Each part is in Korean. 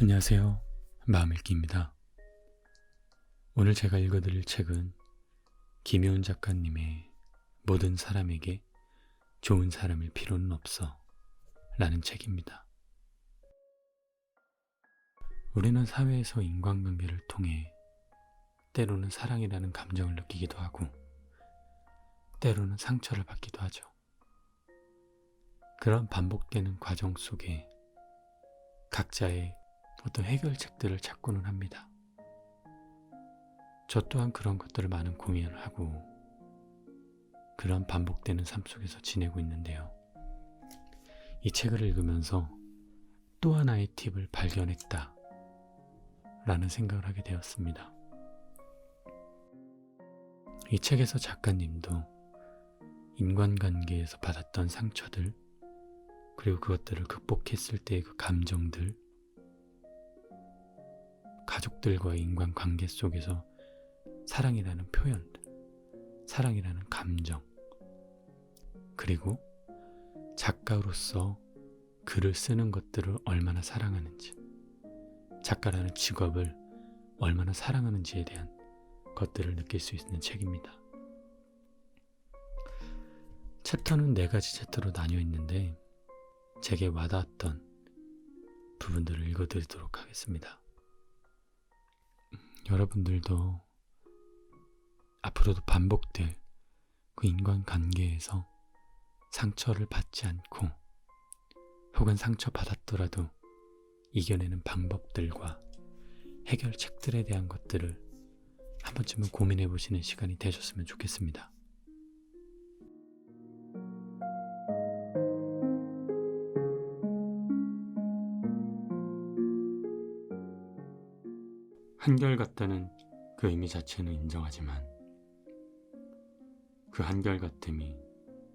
안녕하세요. 마음읽기입니다. 오늘 제가 읽어드릴 책은 김효은 작가님의 모든 사람에게 좋은 사람일 필요는 없어 라는 책입니다. 우리는 사회에서 인간관계를 통해 때로는 사랑이라는 감정을 느끼기도 하고 때로는 상처를 받기도 하죠. 그런 반복되는 과정 속에 각자의 어떤 해결책들을 찾고는 합니다. 저 또한 그런 것들을 많은 고민을 하고 그런 반복되는 삶 속에서 지내고 있는데요. 이 책을 읽으면서 또 하나의 팁을 발견했다 라는 생각을 하게 되었습니다. 이 책에서 작가님도 인간관계에서 받았던 상처들, 그리고 그것들을 극복했을 때의 그 감정들, 가족들과의 인간관계 속에서 사랑이라는 표현들, 사랑이라는 감정, 그리고 작가로서 글을 쓰는 것들을 얼마나 사랑하는지, 작가라는 직업을 얼마나 사랑하는지에 대한 것들을 느낄 수 있는 책입니다. 챕터는 4가지 챕터로 나뉘어 있는데 제게 와닿았던 부분들을 읽어드리도록 하겠습니다. 여러분들도 앞으로도 반복될 그 인간관계에서 상처를 받지 않고 혹은 상처받았더라도 이겨내는 방법들과 해결책들에 대한 것들을 한 번쯤은 고민해 보시는 시간이 되셨으면 좋겠습니다. 한결같다는 그 의미 자체는 인정하지만 그 한결같음이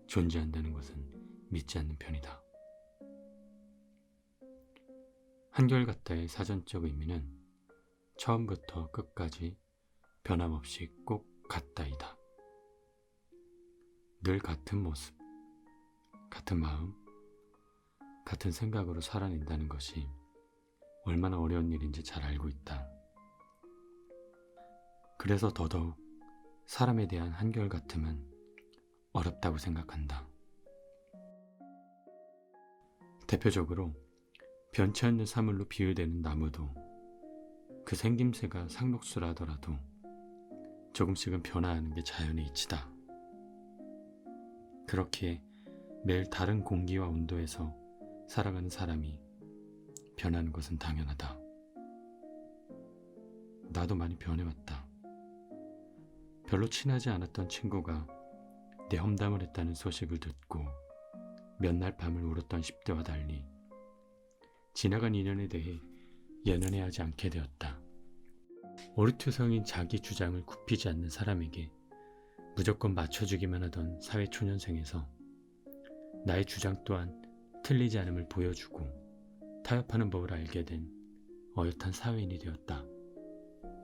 존재한다는 것은 믿지 않는 편이다. 한결같다의 사전적 의미는 처음부터 끝까지 변함없이 꼭 같다이다. 늘 같은 모습, 같은 마음, 같은 생각으로 살아낸다는 것이 얼마나 어려운 일인지 잘 알고 있다. 그래서 더더욱 사람에 대한 한결같음은 어렵다고 생각한다. 대표적으로 변치 않는 사물로 비유되는 나무도 그 생김새가 상록수라 하더라도 조금씩은 변화하는 게 자연의 이치다. 그렇게 매일 다른 공기와 온도에서 살아가는 사람이 변하는 것은 당연하다. 나도 많이 변해왔다. 별로 친하지 않았던 친구가 내 험담을 했다는 소식을 듣고 몇 날 밤을 울었던 10대와 달리 지나간 인연에 대해 연연해하지 않게 되었다. 오리투성인 자기 주장을 굽히지 않는 사람에게 무조건 맞춰주기만 하던 사회초년생에서 나의 주장 또한 틀리지 않음을 보여주고 타협하는 법을 알게 된 어엿한 사회인이 되었다.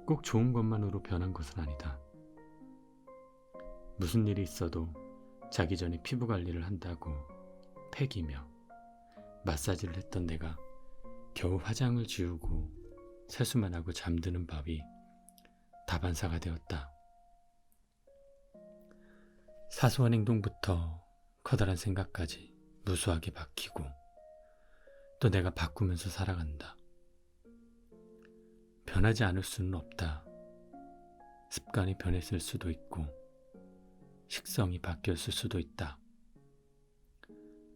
꼭 좋은 것만으로 변한 것은 아니다. 무슨 일이 있어도 자기 전에 피부 관리를 한다고 패기며 마사지를 했던 내가 겨우 화장을 지우고 세수만 하고 잠드는 밥이 다반사가 되었다. 사소한 행동부터 커다란 생각까지 무수하게 바뀌고 또 내가 바꾸면서 살아간다. 변하지 않을 수는 없다. 습관이 변했을 수도 있고 식성이 바뀌었을 수도 있다.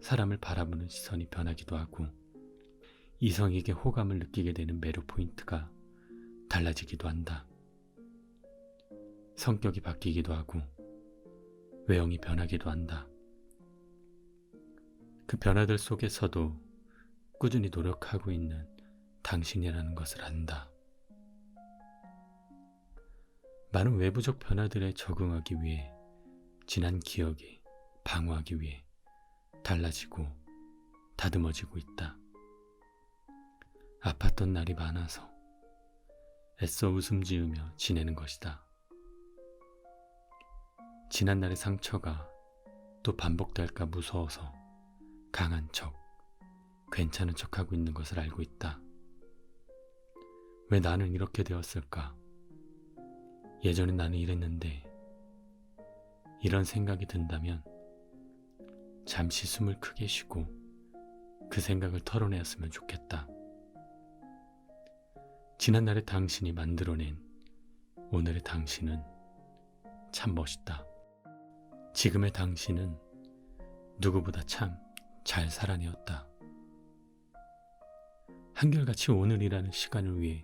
사람을 바라보는 시선이 변하기도 하고 이성에게 호감을 느끼게 되는 매력 포인트가 달라지기도 한다. 성격이 바뀌기도 하고 외형이 변하기도 한다. 그 변화들 속에서도 꾸준히 노력하고 있는 당신이라는 것을 안다. 많은 외부적 변화들에 적응하기 위해 지난 기억에 방어하기 위해 달라지고 다듬어지고 있다. 아팠던 날이 많아서 애써 웃음 지으며 지내는 것이다. 지난 날의 상처가 또 반복될까 무서워서 강한 척, 괜찮은 척하고 있는 것을 알고 있다. 왜 나는 이렇게 되었을까? 예전에 나는 이랬는데. 이런 생각이 든다면 잠시 숨을 크게 쉬고 그 생각을 털어내었으면 좋겠다. 지난날의 당신이 만들어낸 오늘의 당신은 참 멋있다. 지금의 당신은 누구보다 참 잘 살아내었다. 한결같이 오늘이라는 시간을 위해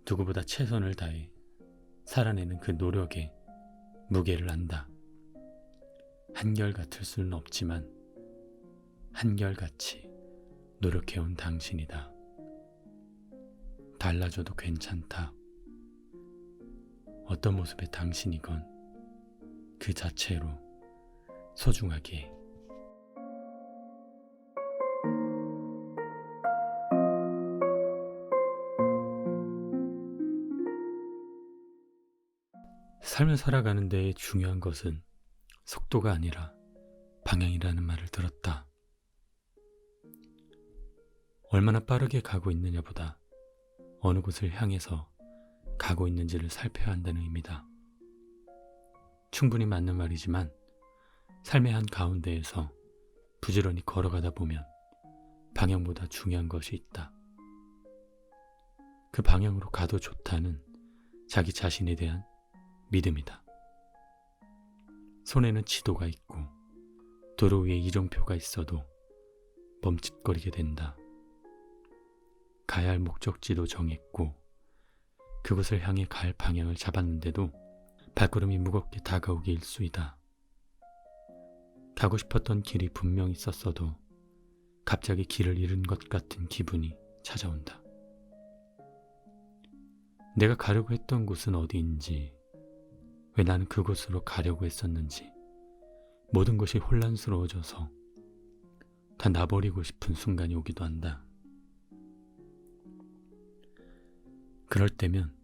누구보다 최선을 다해 살아내는 그 노력에 무게를 안다. 한결같을 수는 없지만 한결같이 노력해온 당신이다. 달라져도 괜찮다. 어떤 모습의 당신이건 그 자체로 소중하게. 삶을 살아가는 데에 중요한 것은 속도가 아니라 방향이라는 말을 들었다. 얼마나 빠르게 가고 있느냐보다 어느 곳을 향해서 가고 있는지를 살펴야 한다는 의미다. 충분히 맞는 말이지만 삶의 한 가운데에서 부지런히 걸어가다 보면 방향보다 중요한 것이 있다. 그 방향으로 가도 좋다는 자기 자신에 대한 믿음이다. 손에는 지도가 있고 도로 위에 이정표가 있어도 멈칫거리게 된다. 가야 할 목적지도 정했고 그곳을 향해 갈 방향을 잡았는데도 발걸음이 무겁게 다가오기 일쑤이다. 가고 싶었던 길이 분명히 있었어도 갑자기 길을 잃은 것 같은 기분이 찾아온다. 내가 가려고 했던 곳은 어디인지, 왜 나는 그곳으로 가려고 했었는지 모든 것이 혼란스러워져서 다 놔버리고 싶은 순간이 오기도 한다. 그럴 때면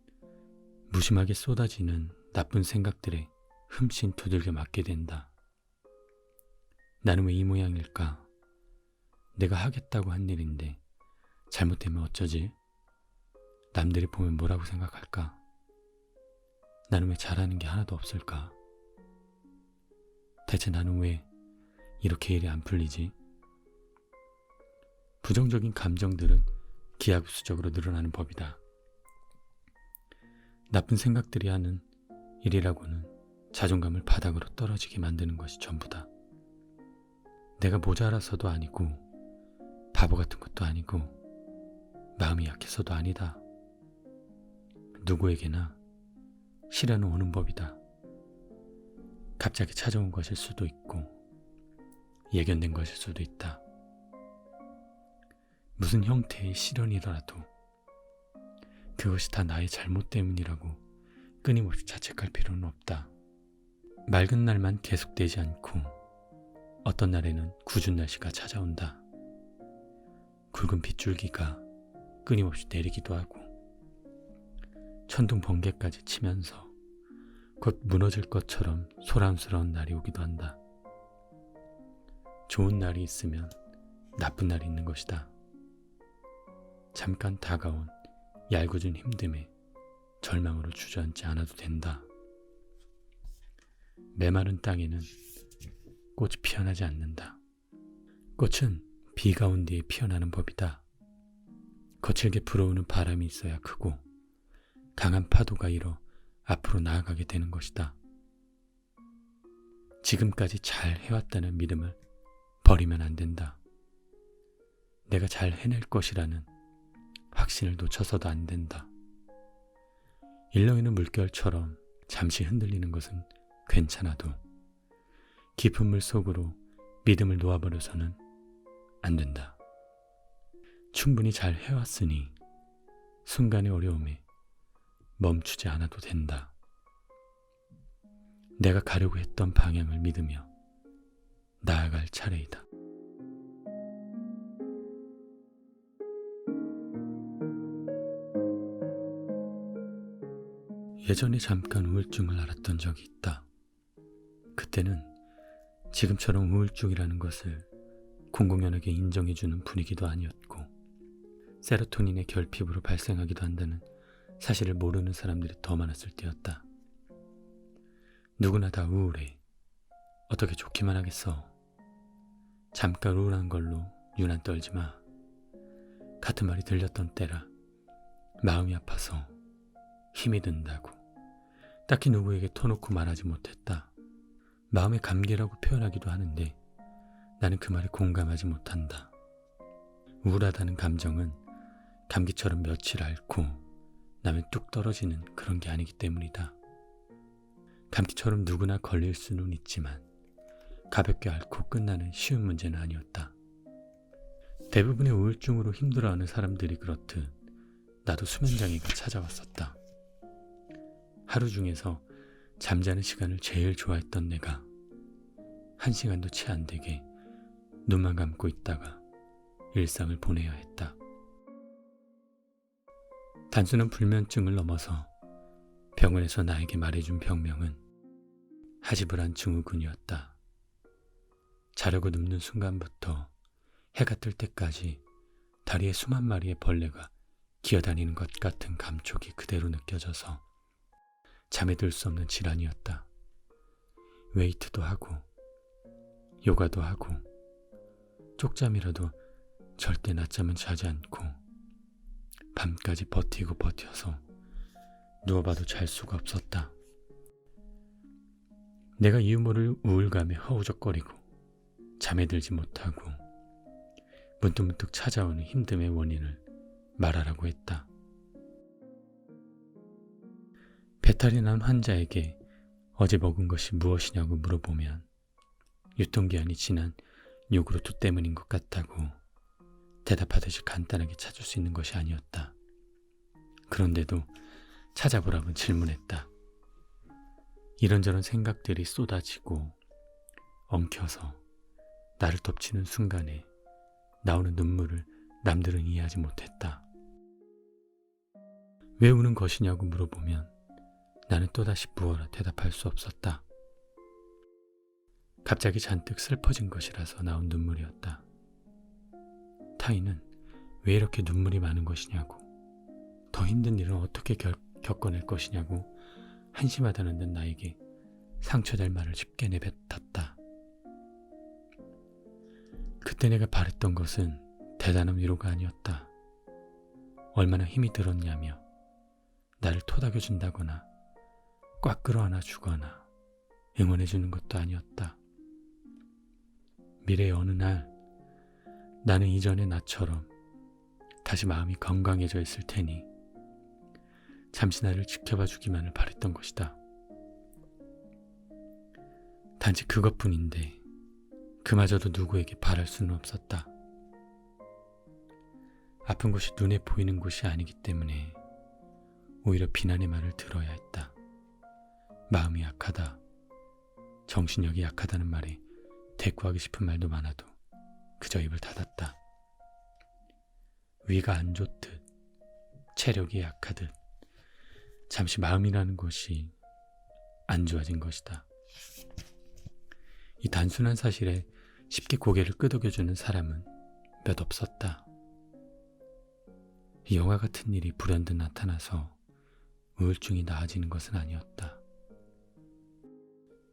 무심하게 쏟아지는 나쁜 생각들에 흠씬 두들겨 맞게 된다. 나는 왜 이 모양일까? 내가 하겠다고 한 일인데 잘못되면 어쩌지? 남들이 보면 뭐라고 생각할까? 나는 왜 잘하는 게 하나도 없을까? 대체 나는 왜 이렇게 일이 안 풀리지? 부정적인 감정들은 기하급수적으로 늘어나는 법이다. 나쁜 생각들이 하는 일이라고는 자존감을 바닥으로 떨어지게 만드는 것이 전부다. 내가 모자라서도 아니고 바보 같은 것도 아니고 마음이 약해서도 아니다. 누구에게나 시련은 오는 법이다. 갑자기 찾아온 것일 수도 있고 예견된 것일 수도 있다. 무슨 형태의 시련이더라도 그것이 다 나의 잘못 때문이라고 끊임없이 자책할 필요는 없다. 맑은 날만 계속되지 않고 어떤 날에는 궂은 날씨가 찾아온다. 굵은 빗줄기가 끊임없이 내리기도 하고 천둥 번개까지 치면서 곧 무너질 것처럼 소란스러운 날이 오기도 한다. 좋은 날이 있으면 나쁜 날이 있는 것이다. 잠깐 다가온 얄궂은 힘듦에 절망으로 주저앉지 않아도 된다. 메마른 땅에는 꽃이 피어나지 않는다. 꽃은 비 가운데에 피어나는 법이다. 거칠게 불어오는 바람이 있어야 크고 강한 파도가 일어 앞으로 나아가게 되는 것이다. 지금까지 잘 해왔다는 믿음을 버리면 안 된다. 내가 잘 해낼 것이라는 확신을 놓쳐서도 안 된다. 일렁이는 물결처럼 잠시 흔들리는 것은 괜찮아도 깊은 물 속으로 믿음을 놓아버려서는 안 된다. 충분히 잘 해왔으니 순간의 어려움에 멈추지 않아도 된다. 내가 가려고 했던 방향을 믿으며 나아갈 차례이다. 예전에 잠깐 우울증을 앓았던 적이 있다. 그때는 지금처럼 우울증이라는 것을 공공연하게 인정해주는 분위기도 아니었고 세로토닌의 결핍으로 발생하기도 한다는 사실을 모르는 사람들이 더 많았을 때였다. 누구나 다 우울해. 어떻게 좋기만 하겠어. 잠깐 우울한 걸로 유난 떨지 마. 같은 말이 들렸던 때라 마음이 아파서 힘이 든다고 딱히 누구에게 터놓고 말하지 못했다. 마음의 감기라고 표현하기도 하는데 나는 그 말에 공감하지 못한다. 우울하다는 감정은 감기처럼 며칠 앓고 나면 뚝 떨어지는 그런 게 아니기 때문이다. 감기처럼 누구나 걸릴 수는 있지만 가볍게 앓고 끝나는 쉬운 문제는 아니었다. 대부분의 우울증으로 힘들어하는 사람들이 그렇듯 나도 수면장애가 찾아왔었다. 하루 중에서 잠자는 시간을 제일 좋아했던 내가 1시간도 채 안 되게 눈만 감고 있다가 일상을 보내야 했다. 단순한 불면증을 넘어서 병원에서 나에게 말해준 병명은 하지불안 증후군이었다. 자려고 눕는 순간부터 해가 뜰 때까지 다리에 수만 마리의 벌레가 기어다니는 것 같은 감촉이 그대로 느껴져서 잠에 들 수 없는 질환이었다. 웨이트도 하고 요가도 하고 쪽잠이라도 절대 낮잠은 자지 않고 밤까지 버텨서 누워봐도 잘 수가 없었다. 내가 이유 모를 우울감에 허우적거리고 잠에 들지 못하고 문득문득 찾아오는 힘듦의 원인을 말하라고 했다. 배탈이 난 환자에게 어제 먹은 것이 무엇이냐고 물어보면 유통기한이 지난 요구르트 때문인 것 같다고 대답하듯이 간단하게 찾을 수 있는 것이 아니었다. 그런데도 찾아보라고 질문했다. 이런저런 생각들이 쏟아지고 엉켜서 나를 덮치는 순간에 나오는 눈물을 남들은 이해하지 못했다. 왜 우는 것이냐고 물어보면 나는 또다시 무어라 대답할 수 없었다. 갑자기 잔뜩 슬퍼진 것이라서 나온 눈물이었다. 타인은 왜 이렇게 눈물이 많은 것이냐고, 더 힘든 일은 어떻게 겪어낼 것이냐고 한심하다는 듯 나에게 상처될 말을 쉽게 내뱉었다. 그때 내가 바랬던 것은 대단한 위로가 아니었다. 얼마나 힘이 들었냐며 나를 토닥여준다거나 꽉 끌어안아 주거나 응원해주는 것도 아니었다. 미래의 어느 날 나는 이전의 나처럼 다시 마음이 건강해져 있을 테니 잠시 나를 지켜봐 주기만을 바랬던 것이다. 단지 그것뿐인데 그마저도 누구에게 바랄 수는 없었다. 아픈 곳이 눈에 보이는 곳이 아니기 때문에 오히려 비난의 말을 들어야 했다. 마음이 약하다, 정신력이 약하다는 말에 대꾸하기 싶은 말도 많아도 그저 입을 닫았다. 위가 안 좋듯 체력이 약하듯 잠시 마음이라는 것이 안 좋아진 것이다. 이 단순한 사실에 쉽게 고개를 끄덕여주는 사람은 몇 없었다. 이 영화 같은 일이 불현듯 나타나서 우울증이 나아지는 것은 아니었다.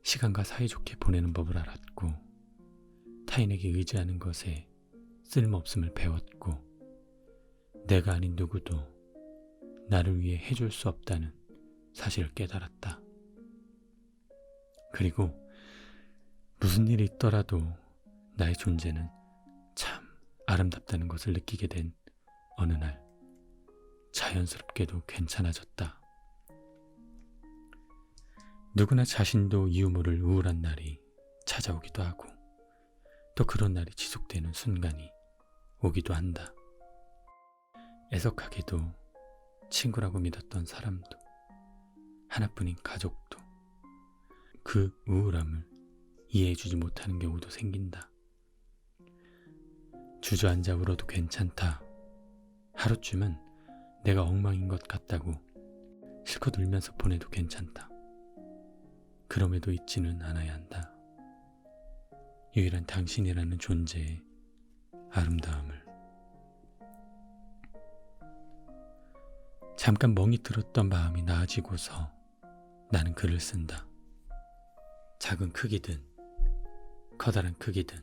시간과 사이좋게 보내는 법을 알았고 타인에게 의지하는 것에 쓸모없음을 배웠고 내가 아닌 누구도 나를 위해 해줄 수 없다는 사실을 깨달았다. 그리고 무슨 일이 있더라도 나의 존재는 참 아름답다는 것을 느끼게 된 어느 날 자연스럽게도 괜찮아졌다. 누구나 자신도 이유 모를 우울한 날이 찾아오기도 하고 또 그런 날이 지속되는 순간이 오기도 한다. 애석하게도 친구라고 믿었던 사람도 하나뿐인 가족도 그 우울함을 이해해주지 못하는 경우도 생긴다. 주저앉아 울어도 괜찮다. 하루쯤은 내가 엉망인 것 같다고 실컷 울면서 보내도 괜찮다. 그럼에도 잊지는 않아야 한다. 유일한 당신이라는 존재의 아름다움을. 잠깐 멍이 들었던 마음이 나아지고서 나는 글을 쓴다. 작은 크기든 커다란 크기든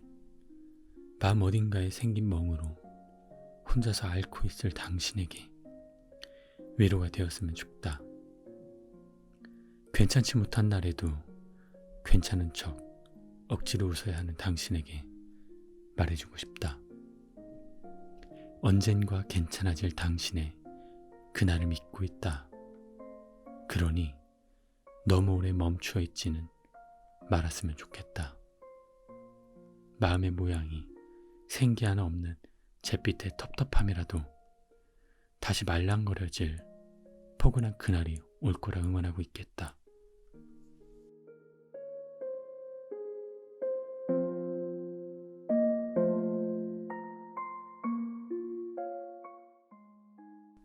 마음 어딘가에 생긴 멍으로 혼자서 앓고 있을 당신에게 위로가 되었으면 좋다. 괜찮지 못한 날에도 괜찮은 척 억지로 웃어야 하는 당신에게 말해주고 싶다. 언젠가 괜찮아질 당신의 그날을 믿고 있다. 그러니 너무 오래 멈추어 있지는 말았으면 좋겠다. 마음의 모양이 생기 하나 없는 잿빛의 텁텁함이라도 다시 말랑거려질 포근한 그날이 올 거라 응원하고 있겠다.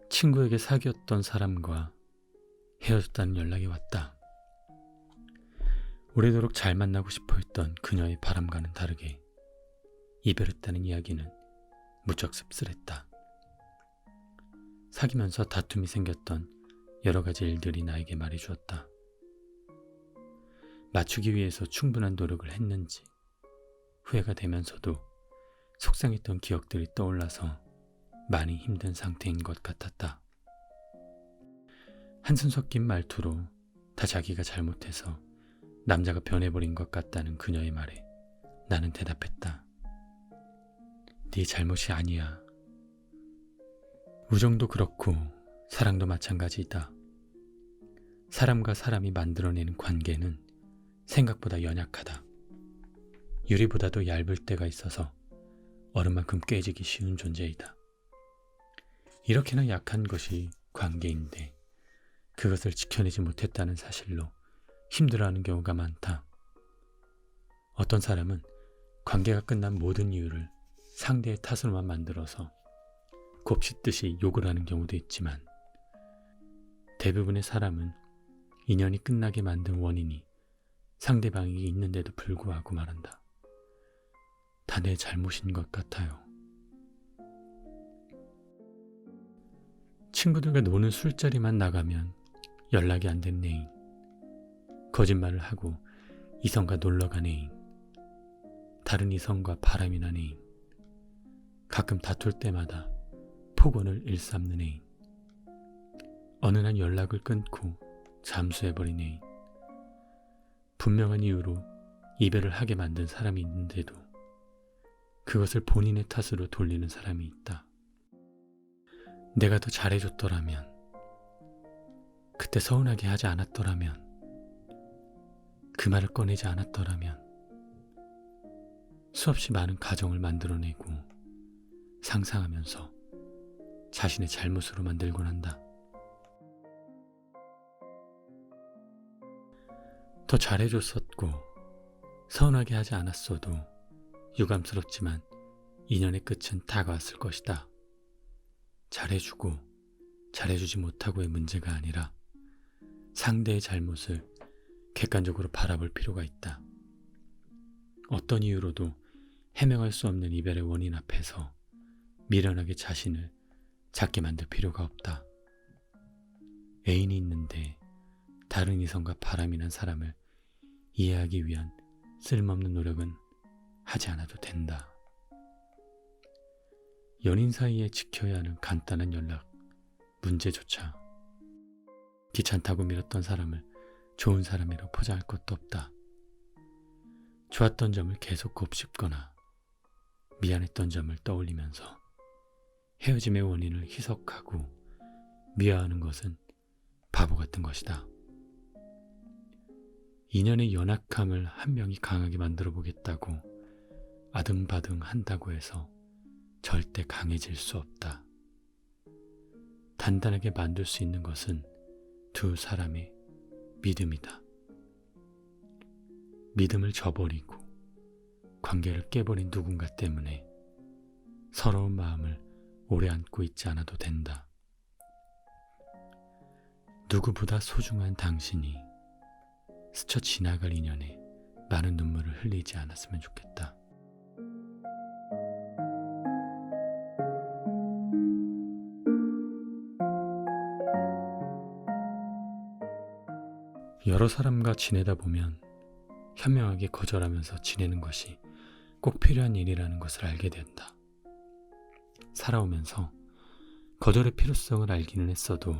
친구에게 사귀었던 사람과 헤어졌다는 연락이 왔다. 오래도록 잘 만나고 싶어 했던 그녀의 바람과는 다르게 이별했다는 이야기는 무척 씁쓸했다. 사귀면서 다툼이 생겼던 여러 가지 일들이 나에게 말해주었다. 맞추기 위해서 충분한 노력을 했는지 후회가 되면서도 속상했던 기억들이 떠올라서 많이 힘든 상태인 것 같았다. 한숨 섞인 말투로 다 자기가 잘못해서 남자가 변해버린 것 같다는 그녀의 말에 나는 대답했다. 네 잘못이 아니야. 우정도 그렇고 사랑도 마찬가지이다. 사람과 사람이 만들어내는 관계는 생각보다 연약하다. 유리보다도 얇을 때가 있어서 얼음만큼 깨지기 쉬운 존재이다. 이렇게나 약한 것이 관계인데 그것을 지켜내지 못했다는 사실로 힘들어하는 경우가 많다. 어떤 사람은 관계가 끝난 모든 이유를 상대의 탓으로만 만들어서 곱씹듯이 욕을 하는 경우도 있지만 대부분의 사람은 인연이 끝나게 만든 원인이 상대방에게 있는데도 불구하고 말한다. 다 내 잘못인 것 같아요. 친구들과 노는 술자리만 나가면 연락이 안 된 애인, 거짓말을 하고 이성과 놀러간 애인, 다른 이성과 바람이 난 애인, 가끔 다툴 때마다 폭언을 일삼는 애인, 어느 날 연락을 끊고 잠수해버린 애인, 분명한 이유로 이별을 하게 만든 사람이 있는데도 그것을 본인의 탓으로 돌리는 사람이 있다. 내가 더 잘해줬더라면, 그때 서운하게 하지 않았더라면, 그 말을 꺼내지 않았더라면 수없이 많은 가정을 만들어내고 상상하면서 자신의 잘못으로 만들곤 한다. 더 잘해줬었고 서운하게 하지 않았어도 유감스럽지만 인연의 끝은 다가왔을 것이다. 잘해주고 잘해주지 못하고의 문제가 아니라 상대의 잘못을 객관적으로 바라볼 필요가 있다. 어떤 이유로도 해명할 수 없는 이별의 원인 앞에서 미련하게 자신을 작게 만들 필요가 없다. 애인이 있는데 다른 이성과 바람이 난 사람을 이해하기 위한 쓸모없는 노력은 하지 않아도 된다. 연인 사이에 지켜야 하는 간단한 연락, 문제조차 귀찮다고 미뤘던 사람을 좋은 사람이라 포장할 것도 없다. 좋았던 점을 계속 곱씹거나 미안했던 점을 떠올리면서 헤어짐의 원인을 희석하고 미화하는 것은 바보 같은 것이다. 인연의 연약함을 한 명이 강하게 만들어 보겠다고 아등바등 한다고 해서 절대 강해질 수 없다. 단단하게 만들 수 있는 것은 두 사람의 믿음이다. 믿음을 저버리고 관계를 깨버린 누군가 때문에 서러운 마음을 오래 안고 있지 않아도 된다. 누구보다 소중한 당신이 스쳐 지나갈 인연에 많은 눈물을 흘리지 않았으면 좋겠다. 여러 사람과 지내다 보면 현명하게 거절하면서 지내는 것이 꼭 필요한 일이라는 것을 알게 된다. 살아오면서 거절의 필요성을 알기는 했어도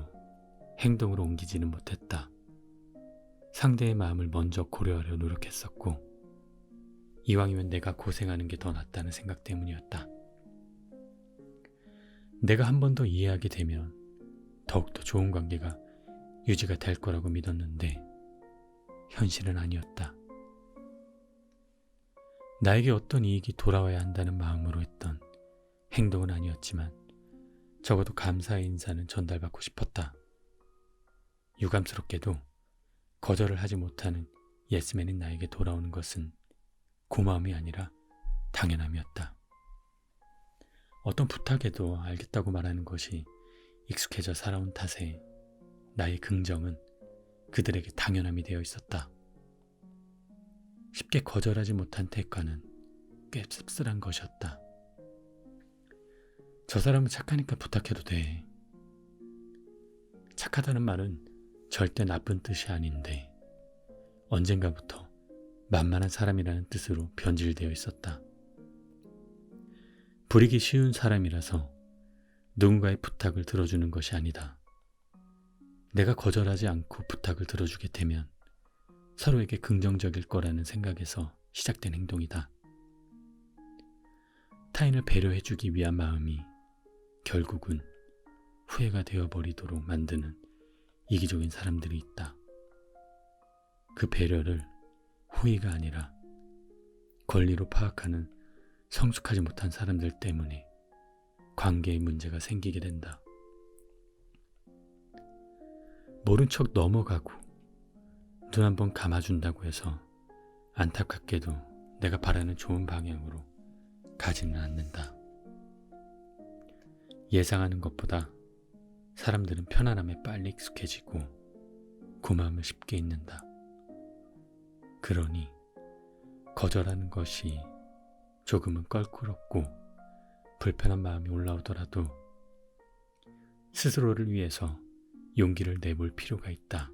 행동으로 옮기지는 못했다. 상대의 마음을 먼저 고려하려 노력했었고 이왕이면 내가 고생하는 게 더 낫다는 생각 때문이었다. 내가 한 번 더 이해하게 되면 더욱더 좋은 관계가 유지가 될 거라고 믿었는데 현실은 아니었다. 나에게 어떤 이익이 돌아와야 한다는 마음으로 했던 행동은 아니었지만 적어도 감사의 인사는 전달받고 싶었다. 유감스럽게도 거절을 하지 못하는 예스맨인 나에게 돌아오는 것은 고마움이 아니라 당연함이었다. 어떤 부탁에도 알겠다고 말하는 것이 익숙해져 살아온 탓에 나의 긍정은 그들에게 당연함이 되어 있었다. 쉽게 거절하지 못한 대가는 꽤 씁쓸한 것이었다. 저 사람은 착하니까 부탁해도 돼. 착하다는 말은 절대 나쁜 뜻이 아닌데 언젠가부터 만만한 사람이라는 뜻으로 변질되어 있었다. 부리기 쉬운 사람이라서 누군가의 부탁을 들어주는 것이 아니다. 내가 거절하지 않고 부탁을 들어주게 되면 서로에게 긍정적일 거라는 생각에서 시작된 행동이다. 타인을 배려해주기 위한 마음이 결국은 후회가 되어버리도록 만드는 이기적인 사람들이 있다. 그 배려를 호의가 아니라 권리로 파악하는 성숙하지 못한 사람들 때문에 관계에 문제가 생기게 된다. 모른 척 넘어가고 눈 한번 감아준다고 해서 안타깝게도 내가 바라는 좋은 방향으로 가지는 않는다. 예상하는 것보다 사람들은 편안함에 빨리 익숙해지고 고마움을 쉽게 잊는다. 그러니 거절하는 것이 조금은 껄끄럽고 불편한 마음이 올라오더라도 스스로를 위해서 용기를 내볼 필요가 있다.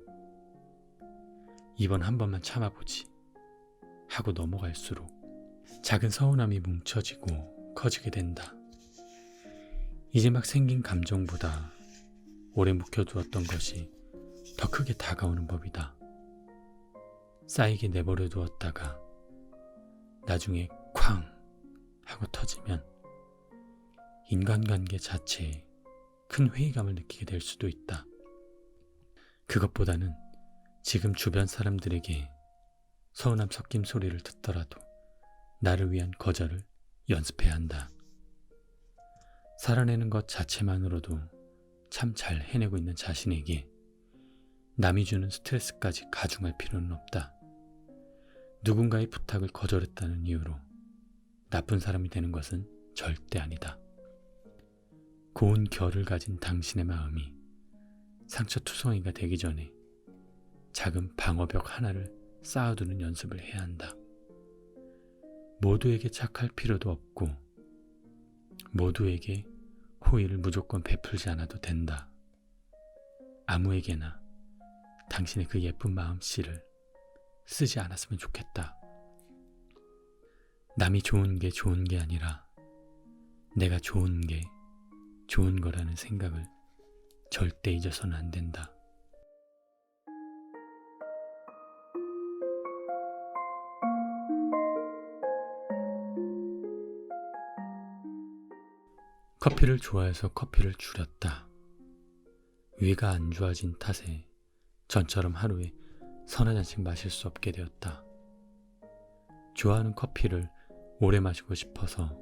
이번 한 번만 참아보지 하고 넘어갈수록 작은 서운함이 뭉쳐지고 커지게 된다. 이제 막 생긴 감정보다 오래 묵혀두었던 것이 더 크게 다가오는 법이다. 쌓이게 내버려 두었다가 나중에 쾅 하고 터지면 인간관계 자체에 큰 회의감을 느끼게 될 수도 있다. 그것보다는 지금 주변 사람들에게 서운함 섞인 소리를 듣더라도 나를 위한 거절을 연습해야 한다. 살아내는 것 자체만으로도 참 잘 해내고 있는 자신에게 남이 주는 스트레스까지 가중할 필요는 없다. 누군가의 부탁을 거절했다는 이유로 나쁜 사람이 되는 것은 절대 아니다. 고운 결을 가진 당신의 마음이 상처투성이가 되기 전에 작은 방어벽 하나를 쌓아두는 연습을 해야 한다. 모두에게 착할 필요도 없고 모두에게 호의를 무조건 베풀지 않아도 된다. 아무에게나 당신의 그 예쁜 마음씨를 쓰지 않았으면 좋겠다. 남이 좋은 게 아니라 내가 좋은 게 좋은 거라는 생각을 절대 잊어서는 안 된다. 커피를 좋아해서 커피를 줄였다. 위가 안 좋아진 탓에 전처럼 하루에 서너 잔씩 마실 수 없게 되었다. 좋아하는 커피를 오래 마시고 싶어서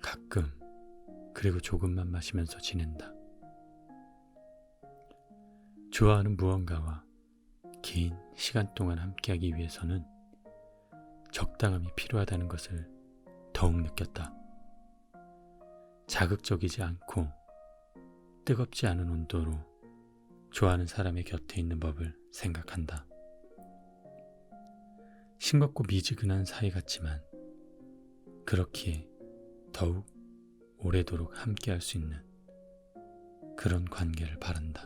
가끔 그리고 조금만 마시면서 지낸다. 좋아하는 무언가와 긴 시간 동안 함께하기 위해서는 적당함이 필요하다는 것을 더욱 느꼈다. 자극적이지 않고 뜨겁지 않은 온도로 좋아하는 사람의 곁에 있는 법을 생각한다. 싱겁고 미지근한 사이 같지만 그렇기에 더욱 오래도록 함께할 수 있는 그런 관계를 바란다.